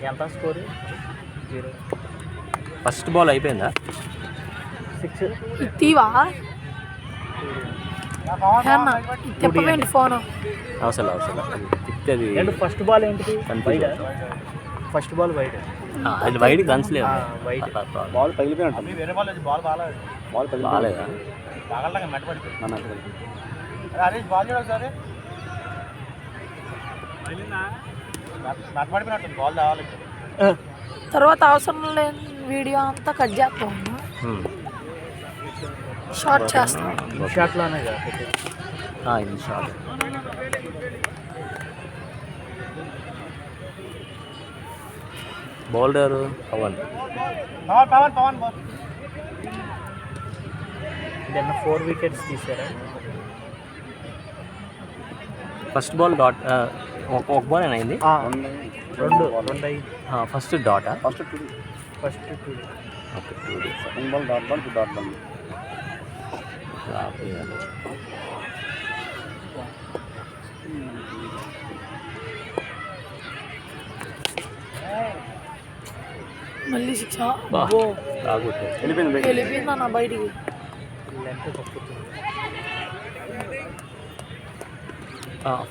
ఎంత score? 0. First ball అయిపోయిందా? 6. ఇటీవా చెప్పవేంటి phone అవసరం తిప్పేది. ఫస్ట్ బాల్ ఏంటిది? First ball wide. అది వైడ్ గన్స్లే వైడ్ బాల్ పగిలిపోయినట్టు. వేరే బాల్ బాల్ బాగాలేదు. బాల్ బాగాలేదా? బాగా మెట్ట పడిపోయింది. అరే బాల్ చూడ ఒకసారి. మెట్ట పడిపోయినట్టు బాల్ రావాలి. తర్వాత అవసరం లేని వీడియో అంతా కట్ చేస్తాం, షార్ట్ చేస్తాం. షాట్లోనే ఇది షార్ట్. బౌలర్ పవన్. 4 వికెట్స్ తీసారా? First ball dot. ఒక బాల్ అయింది. 2 అయ్యి. First data? First 2. Okay 2. Second ball dot ball, dot ball. మళ్ళీ 6 వెళ్ళిపోయింది. వెళ్ళిపోయింది అన్న బయటికి.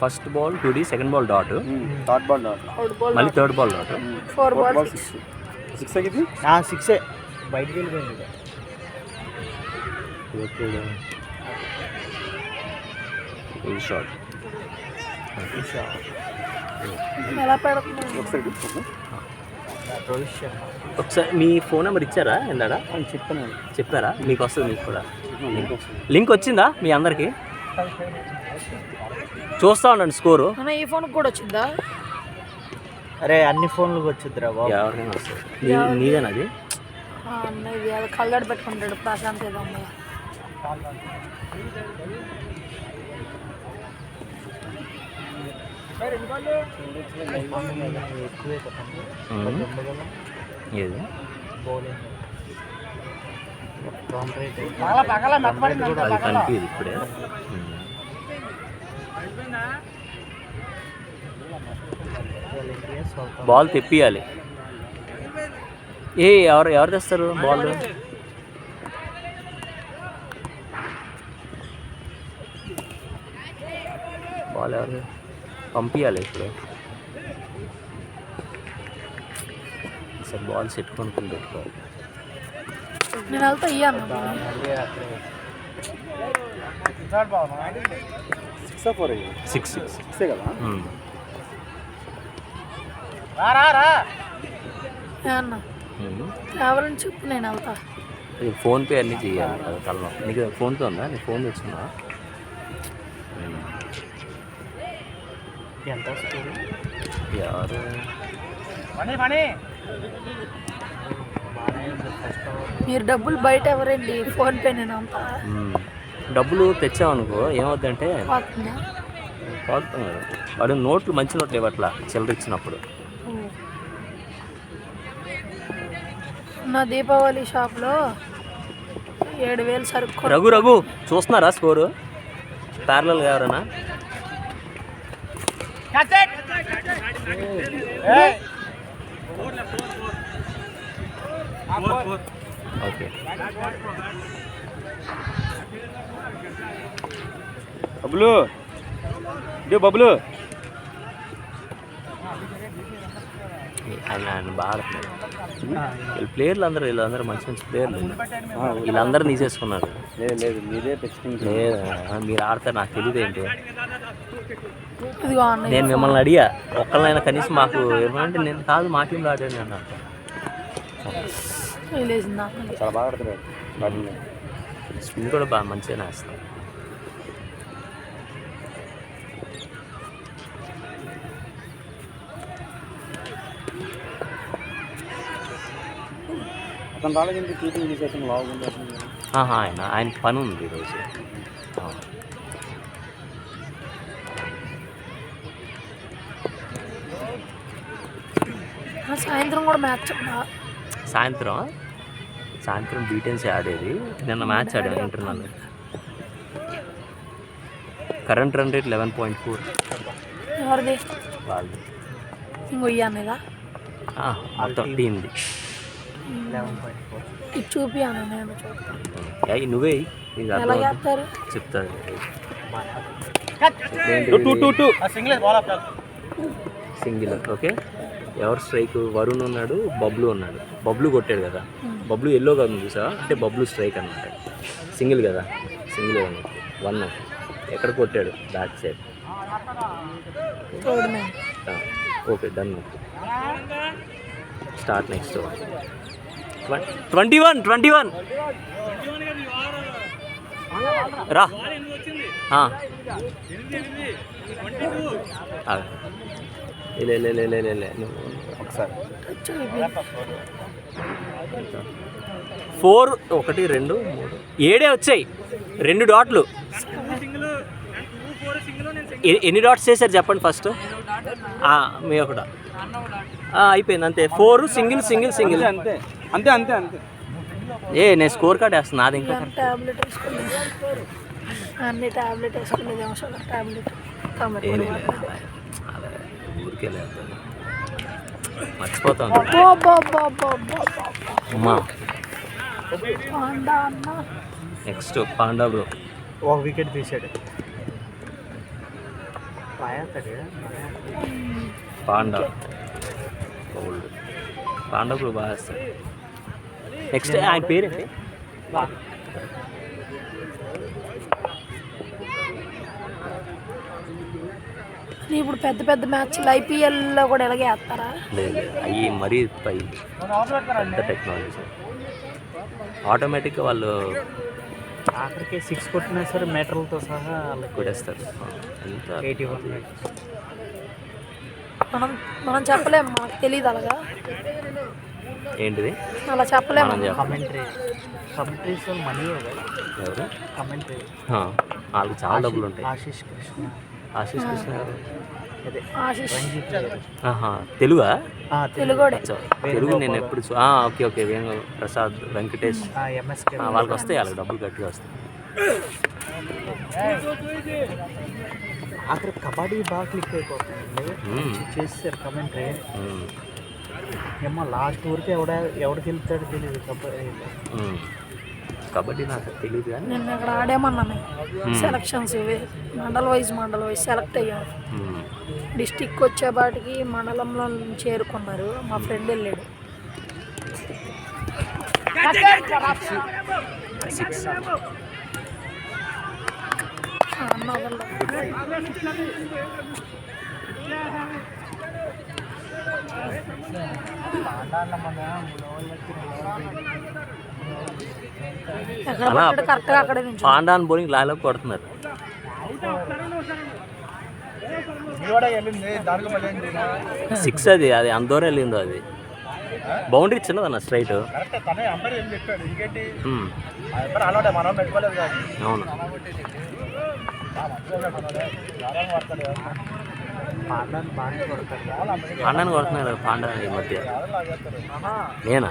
First ball 2D, second ball dot, dot ball dot, మళ్ళీ థర్డ్ బాల్ డాట్. 4 బాల్ 6 అయ్యింది. 6 బయటికి వెళ్ళిపోయింది. షార్ట్. ఎలా పెడుతున్నాను? రోహిత్ శర్మ. ఒకసారి మీ ఫోన్ నెంబర్ ఇచ్చారా? ఇందాక చెప్పారా? మీకు వస్తుంది. మీకు కూడా లింక్ వచ్చిందా మీ అందరికి? చూస్తా ఉండండి స్కోరు. ఈ ఫోన్కి కూడా వచ్చిందా? అరే అన్ని ఫోన్లకు వచ్చిందిరా బాబు. ఎవరికైనా వస్తుంది. నీదేనా అది? ఇది అది కళ్ళాడు పెట్టుకుంటాడు ప్రశాంత్ ఏదో ఉంది. ఏది? అది కనిపించదు ఇప్పుడే. బాల్ తెప్పియాలి. ఎవరు తెస్తారు బాల్? బాల్ ఎవరు పంపించాలి ఇప్పుడు? సార్ బాల్ సెట్ కొనుక్కుని పెట్టుకోవాలి. నేను వెళ్తా ఇయ్యాను. 6 కదా. అన్న ఎవరని చెప్పు, నేను వెళ్తా. ఫోన్పే అన్నీ చేయాలి కదా తలనొప్పి. నీకు ఫోన్పే ఉందా? నీ ఫోన్ తెచ్చున్నా? ఎంత స్కోర్? ఎవరు? మీరు డబ్బులు బయట ఎవరండి? ఫోన్పే నేను అంతా. డబ్బులు తెచ్చామనుకో ఏమవుద్దంటే పోతుంది కదా. వాడు నోట్లు మంచి నోట్లు ఇవ్వట్లా చిల్లర ఇచ్చినప్పుడు. నా దీపావళి షాప్లో 7,000 సరుకు. రఘు చూస్తున్నారా స్కోరు? ప్యారలల్గా ఎవరైనా? ఓకే. బబులు ఆయన బాగా ఆడుతున్నారు. వీళ్ళందరూ మంచి ప్లేయర్లు. వీళ్ళందరూ తీసేసుకున్నారు. లేదు మీరే టెక్స్టింగ్. లేదు మీరు ఆడతారు, నాకు తెలియదు ఏంటి. ఇదిగో నేను మిమ్మల్ని అడిగా ఒక్కళ్ళైనా కనీసం మాకు ఏమంటే నేను కాదు మా టీంలో ఆడాను అన్న. చాలా బాగా ఆడుతున్నారు. స్పిన్ కూడా బాగా మంచిగానే వేస్తారు. అతను రాలేదంటే కీపింగ్ తీసేసాను బాగుంది. ఆయన పని ఉంది ఈరోజు. సాయంత్రం కూడా మ్యాచ్ ఉందా? సాయంత్రం బీటెన్సీ ఆడేది. నిన్న మ్యాచ్ ఆడాను ఇంటర్నల్. Current run rate 11.4. ఎవరిది? వాళ్ళది. ఇంకో ఇయ్యానేదా? మొత్తం టీంది. ఇది చూపియాను నేను చూస్తాను. నువ్వే ఇది ఎలా చేస్తారు చెప్తాను. సింగిల్. ఓకే, ఎవరు స్ట్రైక్? వరుణ్ ఉన్నాడు, బబ్లు ఉన్నాడు. బబ్లు కొట్టాడు కదా, బబ్లు ఎల్లో కాదు చూసా, అంటే బబ్లు స్ట్రైక్ అనమాట. సింగిల్ కదా, సింగిల్ 1 ఎక్కడ కొట్టాడు? Back side. Okay, done. Start next. 21 రా. ఒకసారి 4 1 2 3 7 వచ్చాయి. 2 డాట్లు. ఎన్ని డాట్స్ చేశారు చెప్పండి ఫస్ట్. మీ ఒకట అయిపోయింది అంతే. 4 సింగిల్ సింగిల్ సింగిల్ అంతే అంతే అంతే అంతే. నేను స్కోర్ కార్డ్ వేస్తున్నా. అది ఇంకా టాబ్లెట్ వేసుకోలేదు, అన్ని టాబ్లెట్ వేసుకోలేదు. టాబ్లెట్ ఊరికే లేదు, మర్చిపోతాను. అమ్మా నెక్స్ట్ పాండా బ్రో 1 వికెట్ తీసాడు. పాండా ఓల్డ్ పాండా బ్రో బాగా వేస్తాడు. నెక్స్ట్ ఆయన పేరేంటి? ఇప్పుడు పెద్ద పెద్ద మ్యాచ్లు ఐపీఎల్లో కూడా ఎలాగే వేస్తారా? లేదు, అవి మరీ పెద్ద టెక్నాలజీ. ఆటోమేటిక్గా వాళ్ళు ఆఖరికి 6 కొట్టినా సరే మీటర్లతో సహా కొట్టేస్తారు. ఎంత 80 మనం చెప్పలేము, మనకు తెలియదు అలాగా. ఏంటిది అలా చెప్పలేము. కమెంట్రీస్ వాళ్ళు మనీ ఎవరు కమెంట్రీ వాళ్ళకి చాలా డబ్బులు ఉంటాయి. ఆశీష్ కృష్ణ ఆశీష్ తెలుగా? తెలుగుడే. తెలుగు నేను ఎప్పుడు ఓకే ఓకే. వేణు ప్రసాద్, వెంకటేష్ వాళ్ళకి వస్తాయి, వాళ్ళకి డబ్బులు గట్టిగా వస్తాయి. అక్కడ కబడ్డీ బాగా క్లిక్ అయిపోతుంది. చేస్తారు కమెంట్రీ. ఏమో లాస్ట్ ఊరికి ఎవడికి వెళ్తాడో తెలియదు కబడ్డీ నాకు తెలియదు కానీ నేను అక్కడ ఆడేమన్నాను. సెలక్షన్స్ ఇవి మండల్ వైజ్ సెలెక్ట్ అయ్యాను. డిస్టిక్ వచ్చేపాటికి మండలంలో చేరుకున్నారు. మా ఫ్రెండ్ వెళ్ళాడు. 6 కరెక్ట్గా అక్కడే నుంచి పాండాన్ బౌలింగ్ లాలో కొడుతున్నారు. 6 అది అందరూ వెళ్ళిందో అది బౌండరీ చిన్నదన్న స్ట్రైట్. అవును, పాండాన్ని కొడుతున్నారు. పాండా ఈ మధ్య నేనా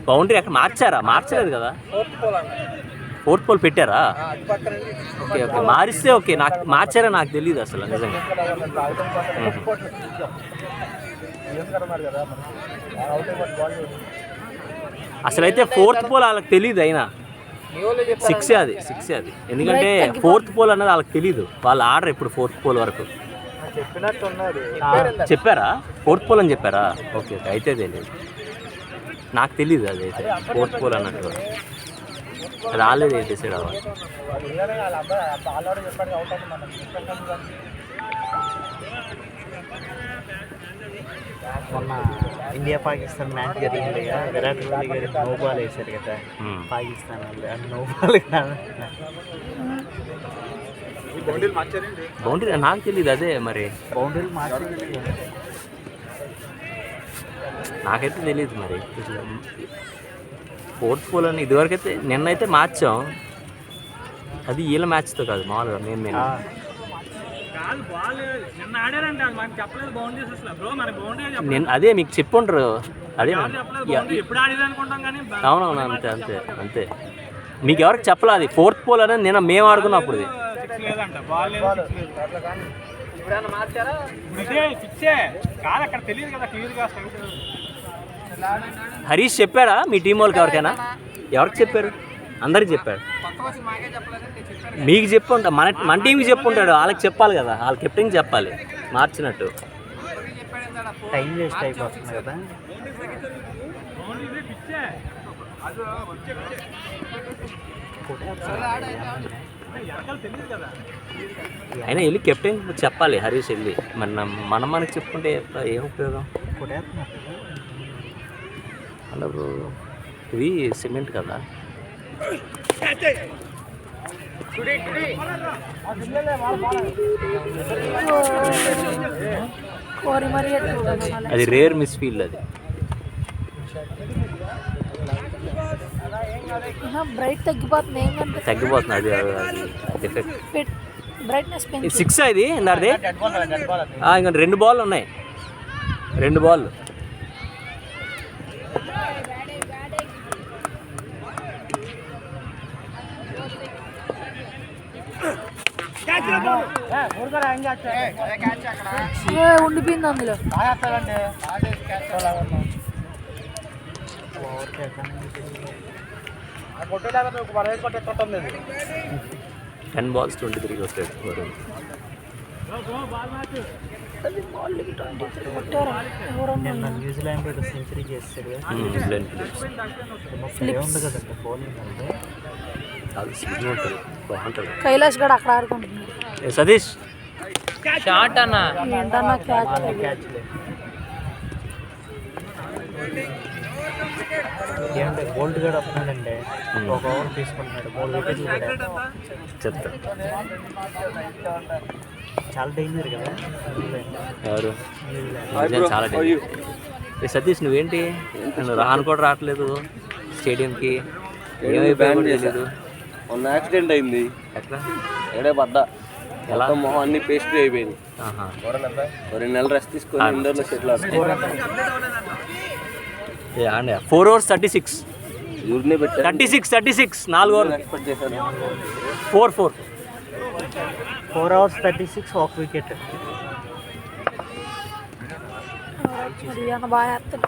బౌండరీ అక్కడ మార్చలేదు కదా. 4th పోల్ పెట్టారా? ఓకే ఓకే, మారిస్తే ఓకే. నాకు మార్చారా నాకు తెలియదు అసలు నిజంగా. అసలైతే 4th పోల్ వాళ్ళకి తెలియదు. అయినా 6 అది. ఎందుకంటే 4th పోల్ అన్నది వాళ్ళకి తెలియదు. వాళ్ళు ఆర్డర్ ఇప్పుడు 4th పోల్ వరకు చెప్పారా? 4th పోల్ అని చెప్పారా? ఓకే ఓకే, అయితే తెలియదు. నాకు తెలియదు అది అయితే 4th పోల్ అన్నట్టు. అది ఆల్రెడీ డిసైడ్ అవ్వాలి. మొన్న ఇండియా పాకిస్తాన్ మ్యాచ్ జరిగింది కదా, విరాట్ కోహ్లీ గారు నో బాల్ వేశారు కదా పాకిస్తాన్ వాళ్ళు. అది నో బాల్ బౌండరీ నాకు తెలియదు. అదే మరి బౌండరీలు మార్చి నాకైతే తెలియదు మరి. 4th పోల్ అని ఇదివరకైతే నిన్నైతే మార్చాం. అది వీళ్ళ మ్యాచ్తో కాదు, మామూలుగా నేను అదే మీకు చెప్పుండ్రు. అదే అవునవును, అంతే. మీకు ఎవరికి చెప్పలేదు అది 4th పోల్ అని. నేను మేము ఆడుకున్నప్పుడు హరీష్ చెప్పాడా మీ టీం వాళ్ళకి ఎవరికైనా? ఎవరికి చెప్పారు? అందరికి చెప్పాడు. మీకు చెప్పుంటా, మన టీంకి చెప్పుంటాడు. వాళ్ళకి చెప్పాలి కదా, వాళ్ళ కెప్టెన్కి చెప్పాలి మార్చినట్టు. టైం వేస్ట్ అయిపోతుంది కదా. అయినా వెళ్ళి కెప్టెన్ చెప్పాలి హరీష్ వెళ్ళి. మనం మనకి చెప్పుకుంటే ఏం ఉపయోగం? అంటే ఇది సిమెంట్ కదా. అది రేర్ మిస్ ఫీల్డ్. అది బ్రైట్ తగ్గిపోతుంది. ఏంటంటే తగ్గిపోతుంది. అది డిఫెక్ట్. బ్రైట్నెస్ 6 ఇది ఇందాది. ఇంకా 2 బాల్ ఉన్నాయి, 2 బాల్. ఉండిపోయింది అందులో. 10 balls 23 కొట్టాడు వరుణ్. నిన్న న్యూజిలాండ్ సెంచరీ చేస్తాడు కదా. న్యూజిలాండ్ ఉంది కదండి బౌలింగ్ అంటే. చాలా స్పీడ్ ఉంటుంది, బాగుంటుంది. కైలాష్ గడ అక్కడ ఆడుకుంటున్నాడు. సతీష్ షాట్ అన్న ఏంటన్నా క్యాచ్ క్యాచ్ ఏంటంటే బోల్ట్ గడ వస్తున్నాడంటే 1 ఓవర్ తీసుకుంటున్నాడు, 3 వికెట్లు పడ్డాడు. చెప్తా చాలా డేంజర్ కదా ఎవరు? న్యూజిలాండ్ చాలా డేంజర్. సతీష్ నువ్వేంటి రాను కూడా రావట్లేదు స్టేడియంకి? ఏమైపోయాడు తెలీదు. మొన్న యాక్సిడెంట్ అయింది. ఎట్లా? ఏడే పడ్డా. ఎలా? మొహం అన్ని పేస్ట్రీ అయిపోయింది. 2 నెలలు రెస్ట్ తీసుకొని ఇండోర్లో సెటిల్ అవుతుంది. 4 overs 36. ఊరినే పెట్టారు. 36 4 ఓవర్లు ఎక్స్పెక్ట్ చేశాను. 4 4 overs 36 1 వికెట్. బాగా వేస్తాడు.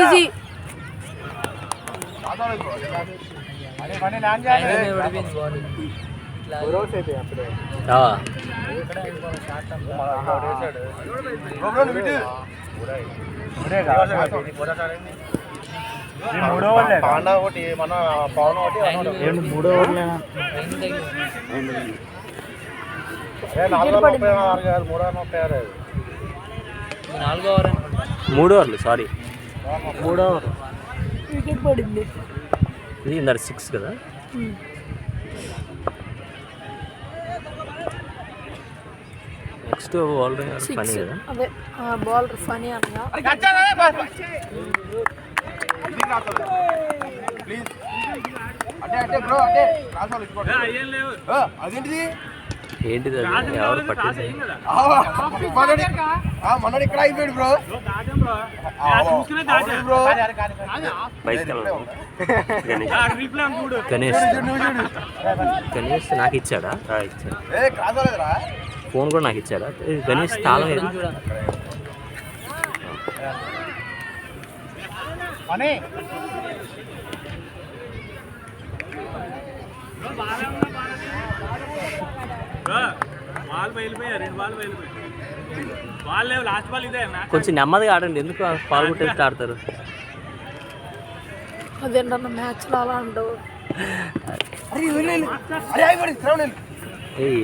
ఈజీ. మూడో ఓవర్లే. మూడో ఓవర్లు సారీ 3 ఓవర్ వికెట్ పడింది. ఇది ఇందాక 6 కదా. నెక్స్ట్ బౌలర్ పని కదా. అదే బౌలర్ ఫనీ అనగా ఏంటిది? అది ఎవరు పట్టింది? గణేష్ నాకు ఇచ్చాడా? ఇచ్చాడు. ఫోన్ కూడా నాకు ఇచ్చాడా? గణేష్ తాళం ఏది? కొంచెం నెమ్మదిగా ఆడండి. ఎందుకు పాలు కొట్టేసి ఆడతారు? అదేంటన్న మ్యాచ్లో అలా ఉండవు.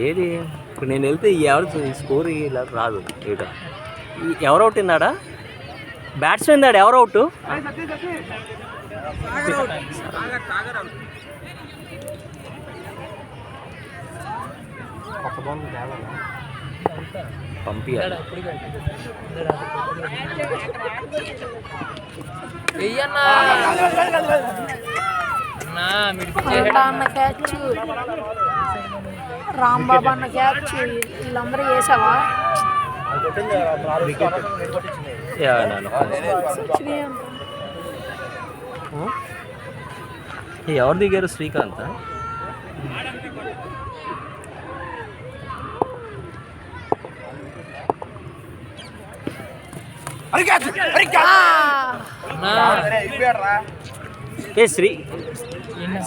ఏది ఇప్పుడు నేను వెళ్తే ఎవరు స్కోర్ ఇలా రాదు. ఎవరు అవుట్ అన్నాడా? బ్యాట్స్మెన్ దాడు ఎవరు అవుట్? కొత్త బాల్ పంపించాలి. అన్న క్యాచ్, రాంబాబు అన్న క్యాచ్, వీళ్ళందరూ వేసావా? ఎవరు దిగారు? శ్రీకాంత్. ఏ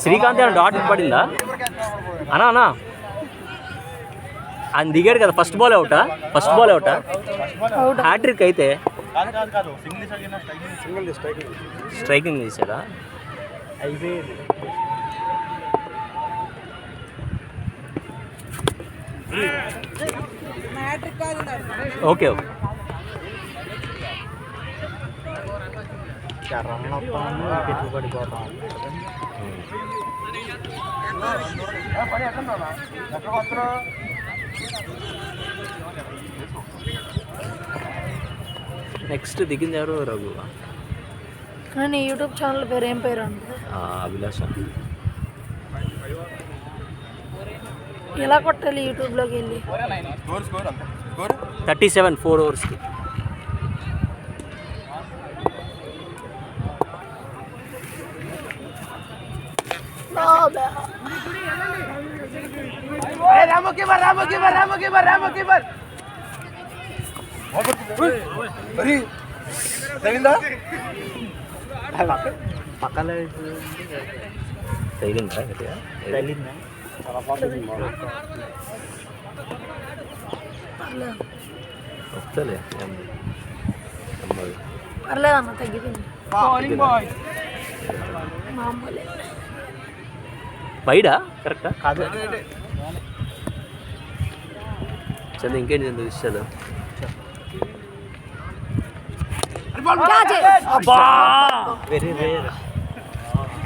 శ్రీకాంత్ అని డాట్ పడిందా అన్నా ఆయన దిగాడు కదా, ఫస్ట్ బాల్ అవుటా హ్యాట్రిక్ అయితే స్ట్రైకింగ్ చేశాడా? అయిపోయేది. ఓకే రన్ వస్తాను వికెట్లు పడిపోతాం. నెక్స్ట్ దిగింది ఎవరు? రఘు కానీ యూట్యూబ్ ఛానల్ పేరు ఏం పేరు అంటే అభిలాష. ఎలా కొట్టాలి యూట్యూబ్లోకి వెళ్ళి? 37 4 ఓవర్స్కి. పక్కన తగిలిందా? తగిలిందా? వస్తలే పర్లేదన్న, తగ్గిపోయింది మామూలే. బయట కరెక్టా? కాదు. చంద్ర ఇంకేంటి చంద్ర విషయాలు? Very rare.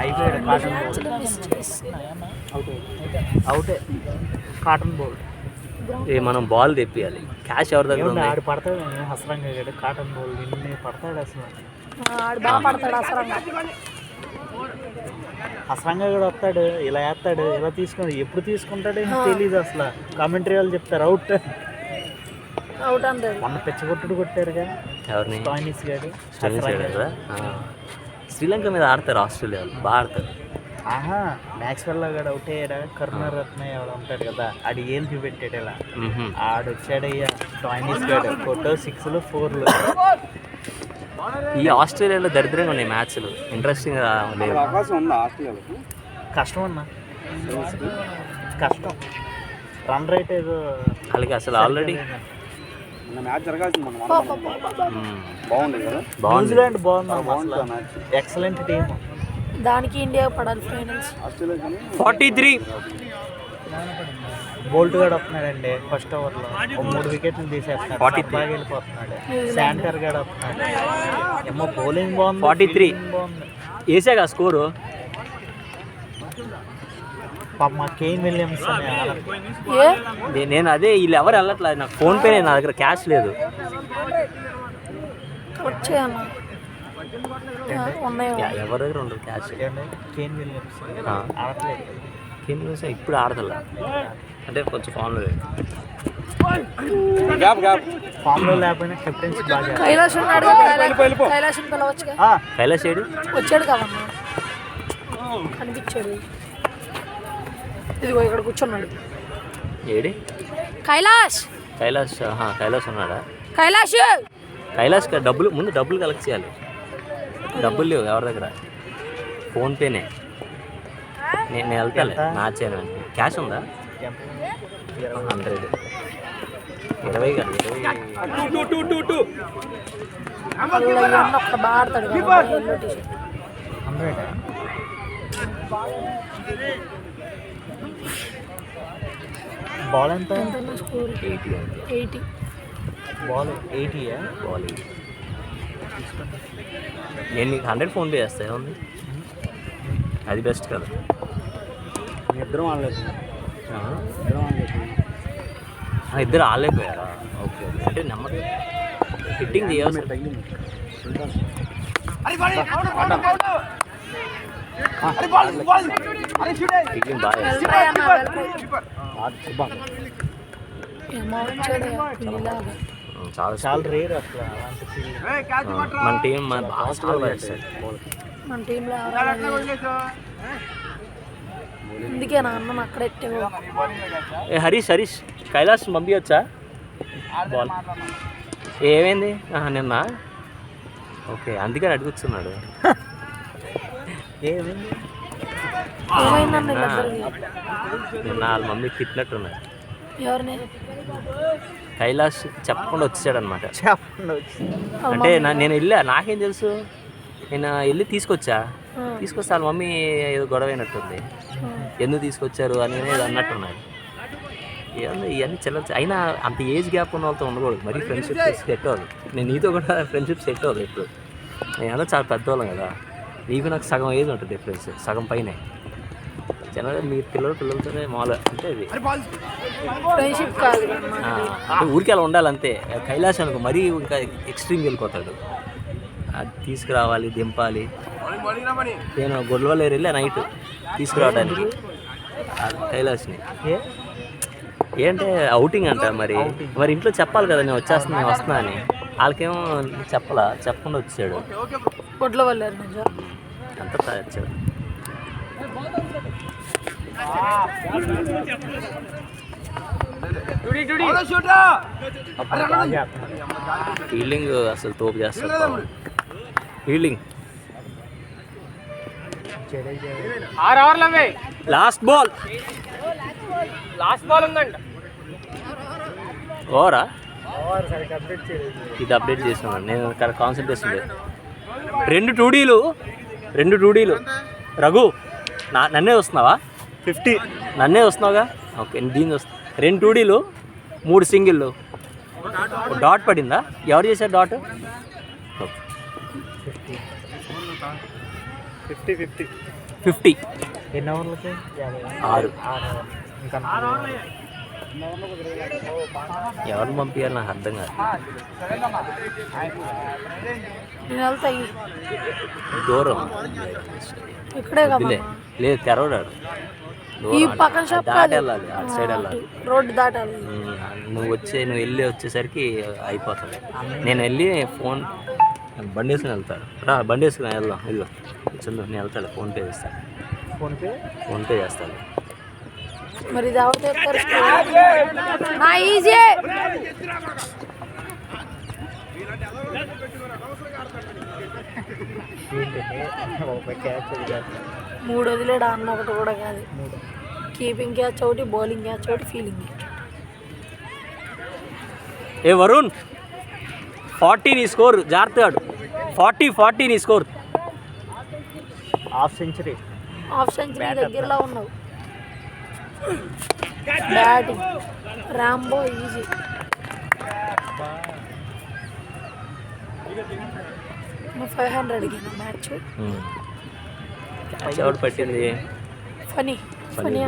అయిపోయాడు. కాటన్ బౌల్ అవుటే. Cotton bowl. మనం బాల్ తెప్పియాలి. క్యాష్ ఎవరి దగ్గర ఉంది? ఆడు పడతాడు హసరంగా గడ కాటన్ బౌల్ నిన్నే పడతాడు అసలు. ఆడు బాగా పడతాడు అసలు. హసరంగా కూడా వస్తాడు, ఇలా వేస్తాడు, ఇలా తీసుకుంటాడు. ఎప్పుడు తీసుకుంటాడో తెలీదు అసలు. కామెంటరీ వాళ్ళు చెప్తారు అవుట్ అవుట్ అంతే. మొన్న పెచ్చగొట్టుడు కొట్టారుగా ఎవరిని? స్టాయినిస్ గారు. కదా శ్రీలంక మీద ఆడతారు ఆస్ట్రేలియా వాళ్ళు, బాగా ఆడతారు. ఆహా, మ్యాక్స్వెల్ గాడు అవుట్ అయ్యాడా? కరుణరత్న ఎవడు ఉంటాడు కదా, ఆడు ఏం చూపెట్టాడు ఇలా. ఆడు వచ్చాడయ్యా స్టాయినిస్ గాడు. ఫోటో 6లు 4లు. ఈ ఆస్ట్రేలియాలో దరిద్రంగా ఉన్నాయి మ్యాచ్లు, ఇంట్రెస్టింగ్ లేవు. అవకాశం ఉందా ఆస్ట్రేలియాలకు? కష్టం అన్నా, కష్టం. రన్ రేట్ ఏదో వాళ్ళకి అసలు ఆల్రెడీ మ్యాచ్ జరగాల్సింది మనం బాగుంది కదా. న్యూజిలాండ్ బాగుంది, ఎక్సలెంట్ టీమ్. దానికి ఇండియా పడాలి ఫైనల్స్. 43. బోల్ట్ గడు వస్తున్నాడండి ఫస్ట్ ఓవర్లో 3 వికెట్లు తీసేస్తున్నాడు. 43 బాగా వెళ్ళిపోతున్నాడు. శాంటర్ గడు వస్తున్నాడు. ఏమో బౌలింగ్ బాగుంది, 43 fielding బాగుంది. వేసాగా స్కోరు. పాప మా కేన్ విలియమ్స్ అని నేను అదే వీళ్ళు ఎవరు వెళ్ళట్లేదు. నాకు ఫోన్పే, నా దగ్గర క్యాష్ లేదు. వచ్చేయన్న ఉన్నాయి. ఎవరి దగ్గర ఉండదు క్యాష్. కేన్ విలియమ్స్ ఆడట్లేదు. కేన్ విలియమ్స్ ఇప్పుడు ఆడతలే, అంటే కొంచెం ఫామ్లో లేదు. ఫామ్లో లేకపోయినా కెప్టెన్సీ బాగా. కైలాష్ ఉన్నాడు, కైలాష్ని పిలవచ్చుగా. కైలాష్ ఏడు వచ్చాడు కదమ్మా, కనిపించాడు. ఇదిగో ఇక్కడ కూర్చున్నాడు. ఏడి కైలాష్ కైలాష్ ఉన్నాడా? కైలాష్ డబ్బులు ముందు డబ్బులు కలెక్ట్ చేయాలి. డబ్బులు లేవు ఎవరి దగ్గర, ఫోన్పేనే. నేను వెళ్తాలే మ్యాచ్ అయినా. క్యాష్ ఉందా? 100. 20 కాదు, 20. ఒక్క బాగా ఆడతాడు కదా, ఎల్లో టీషర్ట్. 100. బాల్ ఎంత? స్కోర్ 80. బాల్ 80. బాల్ నేను నీకు 100 ఫోన్పే చేస్తా. ఉంది అది బెస్ట్ కదా. ఇద్దరం ఆడలేదు. ఇద్దరు ఆడలేకపోయారా? ఓకే, అంటే నెమ్మది హిట్టింగ్ చేయాల్సి చాలా రేర్ అసలు అలాంటి ఫీల్డ్. మన టీం బాగా సాల్వ్ చేస్తాడు. మన టీంలో అందుకే నా అన్న అక్కడ ఎట్టావు. ఏ హరీష్ కైలాస్ పంపించచ్చా బాల్? ఏమైంది నిన్న? ఓకే, అందుకని అడుగుతున్నాడు. ఏమైంది? ఏమైందన్న వీళ్ళిద్దరికి? నిన్న వాళ్ళ మమ్మీ తిట్టినట్టున్నాడు. ఎవరిని? కైలాస్ చెప్పకుండా వచ్చాడు అనమాట. చెప్పండి వచ్చి అంటే నేను వెళ్ళా, నాకేం తెలుసు, నేను వెళ్ళి తీసుకొచ్చా. తీసుకొస్తే వాళ్ళ మమ్మీ ఏదో గొడవ అయినట్టుంది. ఎందుకు తీసుకొచ్చారు అని అన్నట్టున్నాడు. ఏమన్నా ఇవన్నీ చెల్లొచ్చు. అయినా అంత ఏజ్ గ్యాప్ ఉన్న వాళ్ళతో ఉండకూడదు, మరీ ఫ్రెండ్షిప్ సెట్ అవ్వదు. నేను నీతో కూడా ఫ్రెండ్షిప్ సెట్ అవ్వదు ఎప్పుడు. నేను చాలా పెద్దవాళ్ళం కదా, నీకు నాకు సగం ఏజ్ ఉంటుంది డిఫరెన్స్, సగం పైనే. జనరల్గా మీ పిల్లలతోనే మామూలు అంటే ఇది ఫ్రెండ్షిప్ కాదు అంటే ఊరికి అలా ఉండాలంతే. కైలాస్ అనుకో మరీ ఇంకా ఎక్స్ట్రీమ్కి వెళ్ళిపోతాడు. అది తీసుకురావాలి, దింపాలి. నేను గొడవలేరు వెళ్ళా నైట్ తీసుకురావడానికి కైలాస్ని. ఏంటంటే అవుటింగ్ అంట. మరి ఇంట్లో చెప్పాలి కదా, నేను వస్తున్నా అని. వాళ్ళకేమో చెప్పకుండా వచ్చాడు. కొట్ల వాళ్ళారు నిజం. అంతా వచ్చాడు. ఫీల్డింగ్ అసలు తోపు చేస్తాడు. ఫీల్డింగ్ లాస్ట్ బాల్ ఉందంట. ఓవరా ఇది అప్డేట్ చేసినాను నేను. కాన్సన్ట్రేషన్ లేదు. రెండు టూడీలు రఘు నన్నే వస్తున్నావా? 50 నన్నే వస్తున్నావుగా. ఓకే, దీన్ని వస్తా. 2 2Dలు 3 సింగిళ్ళు. డాట్ పడిందా? ఎవరు చేశారు డాట్? 50 ఎన్ని ఓవర్లకి? 6. ఇంకా ఎవరిని పంపించాలి నాకు అర్థం కాదు. నేను వెళ్తాయి దూరం ఇక్కడే కదా వదిలే. లేదు, తెరవడాడు. ఈ పక్కన షాప్ దాటి వెళ్ళాలి, అటు సైడ్ వెళ్ళాలి. రోడ్డు దాటాలి. నువ్వు వెళ్ళి వచ్చేసరికి అయిపోతుంది. నేను వెళ్ళి ఫోన్ బండి వేసుకుని వెళ్తాడు. బండి వేసుకుని వెళ్దాం. ఇదిగో చందు, నేను వెళ్తాడు. ఫోన్పే చేస్తాను. ఫోన్పే చేస్తాను. మరి ఇది ఎవరు తెస్తారు? నా ఈజీ 3 వదిలేడు అన్న. ఒకటి కూడా కాదు. కీపింగ్ క్యాచ్ ఒకటి, బౌలింగ్ క్యాచ్ ఒకటి, ఫీల్డింగ్ క్యాచ్. ఏ వరుణ్, 40 నీ స్కోర్. జాగ్రత్తగాడు. 40 నీ స్కోర్. హాఫ్ సెంచరీ దగ్గరలో ఉన్నావు. Batting Rambo easy. నువ్వు 500 అడిగిన మ్యాచ్. ఎవడు పట్టింది? ఫనీ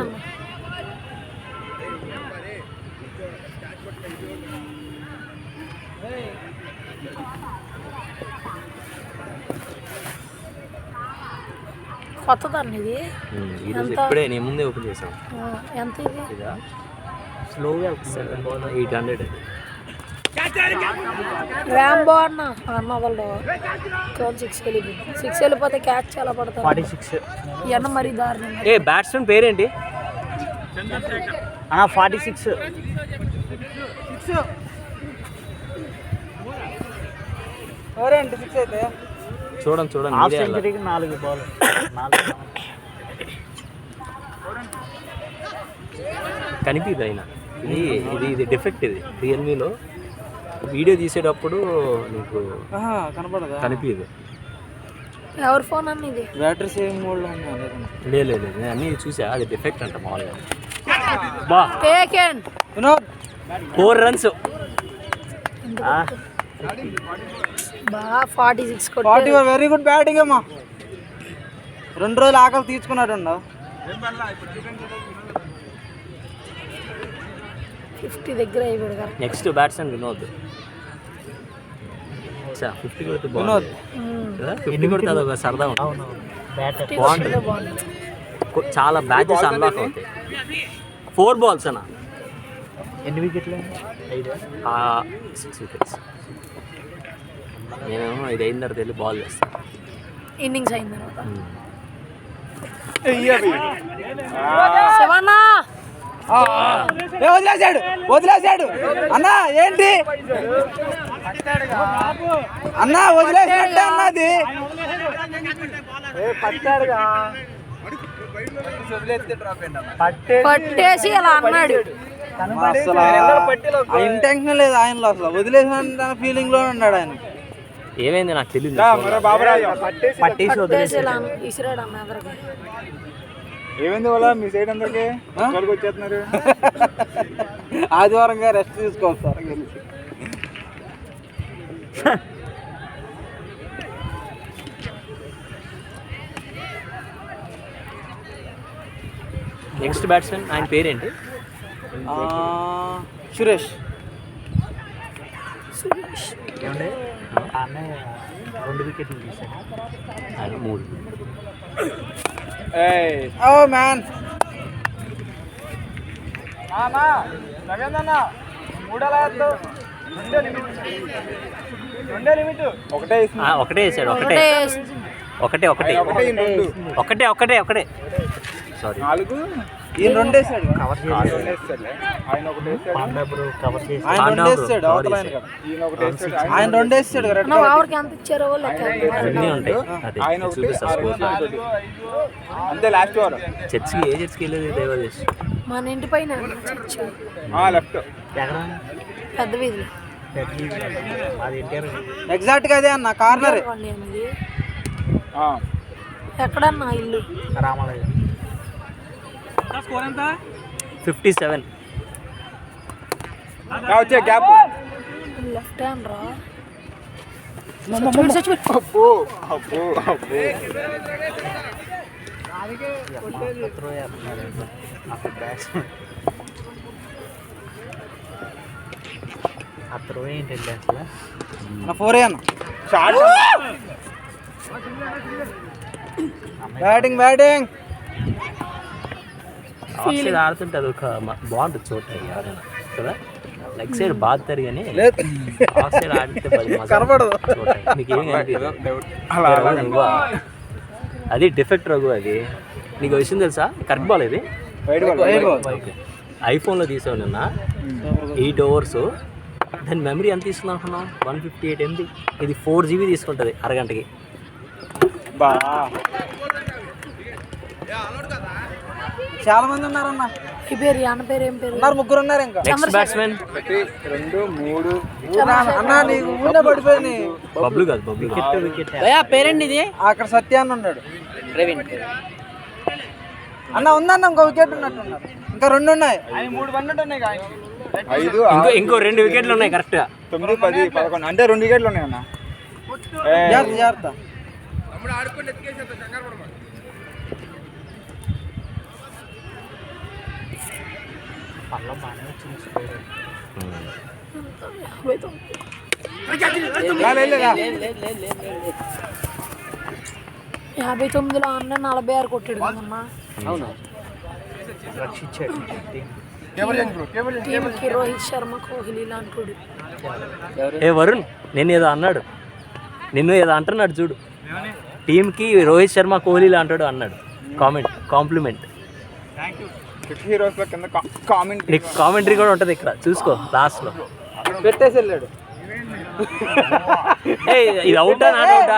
అన్న. కొత్తదాన్ని ఇది. ఈరోజు ఇప్పుడే నేను ముందే ఓపెన్ చేశాను. ఎంత ఇది? ఇదా స్లోగా 800. రాంబో అన్న వదలడు. 6 వెళ్ళిపోతే క్యాచ్ చాలా పడతారు. 46 ఎన్న మరీ దారుణం. ఏ బ్యాట్స్మెన్ పేరేంటి? 46. చూడండి హాఫ్ సెంచరీకి 4 బాల్. కనిపిదు అయినా. ఇది డిఫెక్ట్. ఇది రియల్మీలో వీడియో తీసేటప్పుడు నీకు కనిపించదు. ఎవరి ఫోన్ అన్న ఇది? బ్యాటరీ సేవింగ్ మోడ్లో లేదు, నేను అన్నీ చూసా. అది డిఫెక్ట్ అంట మామూలుగా. బా 4 రన్స్. బా 46 కొట్టి. వెరీ గుడ్ బ్యాటింగ్ అమ్మా. 2 రోజులు ఆకలి తీర్చుకున్నాడు. 50 దగ్గర అయిపోయాడు కదా. Next batsmen Vinod. 50 కొడితే బాగుంది కదా. 50 కొడితే అదొక సరదా ఉంటుంది. బాగుంటుంది. చాలా బ్యాచెస్ అన్లాక్ అవుతాయి. 4 balls అన్న. ఎన్ని వికెట్లు? 6 wickets. నేను ఇది అయిన తర్వాత వెళ్ళి బాల్ చేస్తాను. ఇన్నింగ్స్ అయిన తర్వాత శివన్నా వదిలేశాడు అన్నా ఏంటి అన్నా వదిలేసినట్టే అన్నది పట్టేసి అలా అన్నాడు. అసలు ఇంటెన్షన్ లేదు ఆయనలో, అసలు వదిలేసిన ఫీలింగ్ లో ఉన్నాడు ఆయన. ఏమైంది నాకు తెలియదు. పట్టేసి పట్టేసి ఇలా ఇసిరాడు అన్న ఎదురుగా. ఏమైంది వాళ్ళ మీ సైడ్ అందరికి వచ్చేస్తున్నారు? ఆదివారంగా రెస్ట్ తీసుకోవస్తారు. నెక్స్ట్ బ్యాట్స్మెన్ ఆయన పేరేంటి? సురేష్. ఏమండి అన్నయ్య 2 వికెట్లు తీసాడు. ఆయన 3. ఓ మ్యాన్ ఒకటే వేసాడు. ఒకటే సారీ. ఈయన 2 వేసాడు. కవర్ చేసి పాండాబ్రో కవర్ చేసి ఆయన 2 వేసాడు. అవతల ఆయన కదా. ఆయన 2 వేసాడు. అన్న ఆవిడకి ఎంత ఇచ్చారో లెక్క. అన్నీ ఉంటాయి. అదే చూపిస్తా స్కోర్. అంతే లాస్ట్ ఓవర్. చర్చికి ఏ చర్చికి వెళ్ళేది దేవాదేశ్? మన ఇంటి పైన చర్చ్ లెఫ్ట్ ఎక్కడ పెద్ద వీధిలో. మాది ఎన్టీఆర్. ఎగ్జాక్ట్ గా అదే అన్న కార్నర్. వాళ్ళే అనేది. ఎక్కడన్నా ఇల్లు? రామాలయం. 57. వచ్చే గ్యాప్. లెఫ్ట్ హ్యాండ్ రా. త్రో చేస్తున్నారు అప్పుడు బ్యాట్స్మెన్. ఆ త్రో ఏంటండి అసలు? 4 అన్న. బ్యాటింగ్ ఆఫ్ సైడ్ ఆడుతుంటే అది ఒక బాగుంటుంది చూడటానికి ఎవరైనా కదా. లెగ్ సైడ్ బాగుతారు కానీ ఆఫ్ సైడ్ ఆడితే కనపడదు. నీకు ఏం కనిపించదు. అది డిఫెక్ట్ రఘు. అది నీకు విషయం తెలుసా? కరెక్ట్ బాల్ ఇది. ఐఫోన్లో తీసావు నిన్న 8 ఓవర్స్. దాని మెమరీ ఎంత తీసుకుందాం అనుకున్నాం? 158 MB. ఇది 4 GB తీసుకుంటుంది అరగంటకి. చాలా మంది ఉన్నారన్న. ఈ పేరు అన్న పేరు ఏం పేరు? ఉన్నారు, 3 ఉన్నారు ఇంకా. నెక్స్ట్ బ్యాట్స్మెన్ 2 3 అన్న నీకు ఊళ్ళో పడిపోయినాయి. బబ్లు కాదు, బబ్లు కాదు. వికెట్ పేరండి ఇది. అక్కడ సత్య అన్న ఉన్నాడు. అన్న ఉందన్న ఇంకో వికెట్ ఉన్నట్టున్నారు. ఇంకా 2 ఉన్నాయి. 3 పడినట్టు ఉన్నాయి. 5 ఇంకో 2 వికెట్లు ఉన్నాయి కరెక్ట్ గా. 9 10 11 అంటే 2 వికెట్లు ఉన్నాయి అన్న. జాగ్రత్త. పళ్ళ బాగానే వచ్చింది స్కోర్. 59లో అన్న 46 కొట్టాడు కదమ్మా. అవును. రక్షించాడు టీంకి రోహిత్ శర్మ, కోహ్లీ లాంటి. ఏ వరుణ్, నేను ఏదో అన్నాడు, నిన్ను ఏదో అంటున్నాడు చూడు. టీంకి రోహిత్ శర్మ, కోహ్లీ అంటాడు అన్నాడు. కాంప్లిమెంట్. నీకు కామెంటరీ కూడా ఉంటుంది ఇక్కడ, చూసుకో లాస్ట్లో. పెట్టేసి వెళ్ళాడు. ఇది అవుటా నాట్ అవుటా?